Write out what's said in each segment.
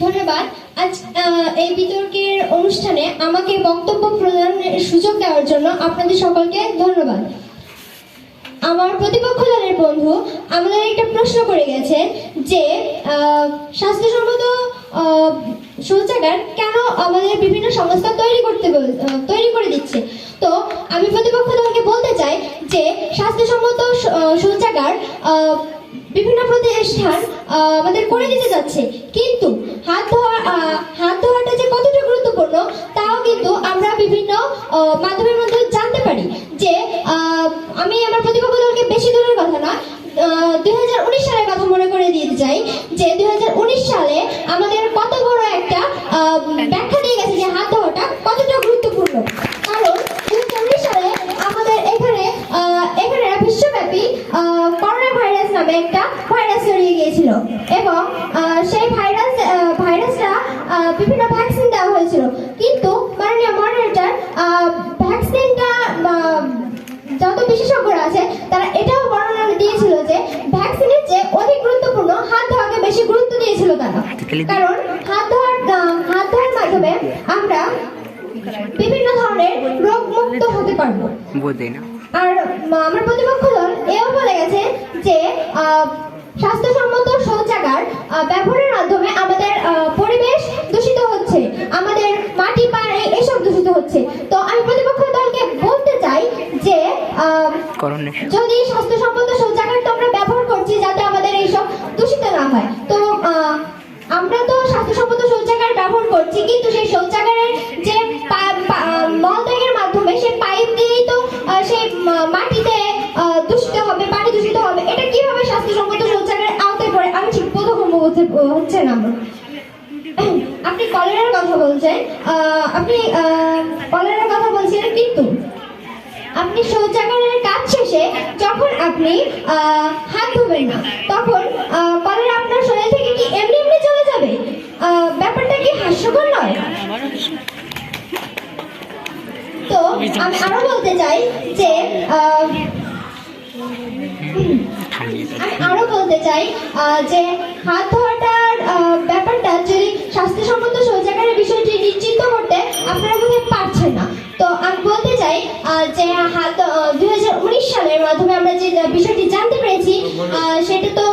ধন্যবাদ। আজ এই বিতর্কের অনুষ্ঠানে আমাকে বক্তব্য প্রদানের সুযোগ দেওয়ার জন্য আপনাদের সকলকে ধন্যবাদ। আমার প্রতিপক্ষ দলের বন্ধু আমাদের একটা প্রশ্ন করে গেছে যে স্বাস্থ্যসম্মত শৌচাগার কেন আমাদের বিভিন্ন সংস্থা তৈরি করে দিচ্ছে। তো আমি প্রতিপক্ষ দলকে বলতে চাই যে স্বাস্থ্যসম্মত শৌচাগার বিভিন্ন প্রতিষ্ঠান আমাদের করে দিতে যাচ্ছে, কিন্তু হাত ধোয়াটা যে কতটা গুরুত্বপূর্ণ তাও কিন্তু আমরা বিভিন্ন মাধ্যমের মধ্যে জানতে পারি। যে আমি আমার প্রতিপক্ষ দলকে বেশি দূরের কথা না, 2019 সালের কথা মনে করে দিতে চাই যে 2019 সালে আমাদের কত বড় একটা ব্যাখ্যা দিয়ে গেছে যে হাত ধোয়াটা কতটা গুরুত্বপূর্ণ। কারণ 2019 সালে আমাদের এখানে বিশ্বব্যাপী করোনা ভাইরাস নামে একটা ভাইরাস ছড়িয়ে গিয়েছিল এবং সেই ভাইরাসটা বিভিন্ন ভ্যাকসিন দেওয়া হয়েছিল, কিন্তু মাননীয় মডারেটর ভ্যাকসিনটা যত বিশেষজ্ঞরা আছে তারা এটাও বর্ণনা দিয়েছিল যে ভ্যাকসিনের চেয়ে অধিক গুরুত্বপূর্ণ হাত ধোয়াকে বেশি গুরুত্ব দিয়েছিল তারা। কারণ হাত ধোয়ার মাধ্যমে আমরা বিভিন্ন ধরনের রোগ মুক্ত হতে পারবো। আর আমার প্রতিপক্ষ দল এও বলে গেছে যে স্বাস্থ্যসম্মত শৌচাগার ব্যবহারের মাধ্যমে আমাদের পরিবেশ দূষিত হচ্ছে, আমাদের মাটি পানি এসব দূষিত হচ্ছে। তো আমি প্রতিপক্ষ দলকে বলতে চাই যে যদি স্বাস্থ্যসম্মত শৌচাগার তো আমরা ব্যবহার করছি যাতে আমাদের এইসব দূষিত না হয়, তো আমরা তো স্বাস্থ্যসম্মত শৌচাগার ব্যবহার করছি, কিন্তু সেই শৌচাগারের যে মলত্যাগের মাধ্যমে সেই পাইপ দিয়েই তো সেই মাটিতে দূষিত হবে, পানি দূষিত হবে। এটা কিভাবে স্বাস্থ্যসম্মত শৌচাগারের আওতায় পড়ে আমি ঠিক বোধগম্য হচ্ছে না। আপনি কলেরার কথা বলছেন, কিন্তু আপনি শৌচাগারের কাজ শেষে যখন আপনি হাত ধোবেন না তখন কলেরা আপনার শরীর থেকে কি এমনি এমনি চলে যাবে? ব্যাপারটা কি হাস্যকর নয়? তো আমি আরো বলতে চাই যে হাত ধোয়াটার ব্যাপারটা যদি স্বাস্থ্যসম্মত শৌচাগারের বিষয়টি নিশ্চিত করতে আপনারা বোধহয় পারছেন না। তো আমি বলতে চাই যে 2019 সালের মাধ্যমে আমরা যে বিষয়টি জানতে পেরেছি সেটা তো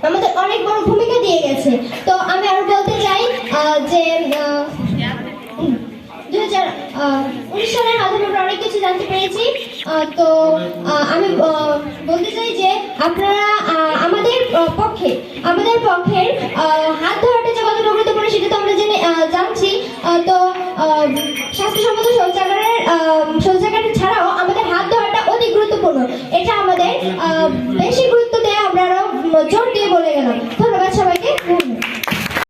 আমাদের অনেক বড় ভূমিকা দিয়ে গেছে। তো আমি আরো বলতে চাই যে 2019 সালের মাধ্যমে আমরা অনেক কিছু জানতে পেরেছি। তো আমি বলতে চাই যে আপনারা আমাদের পক্ষের হাত ধোয়াটা যে কতটা গুরুত্বপূর্ণ সেটা তো আমরা জানছি। তো স্বাস্থ্যসম্মত শৌচাগার ছাড়াও আমাদের হাত ধোয়াটা অতি গুরুত্বপূর্ণ, এটা আমাদের বেশি গুরুত্ব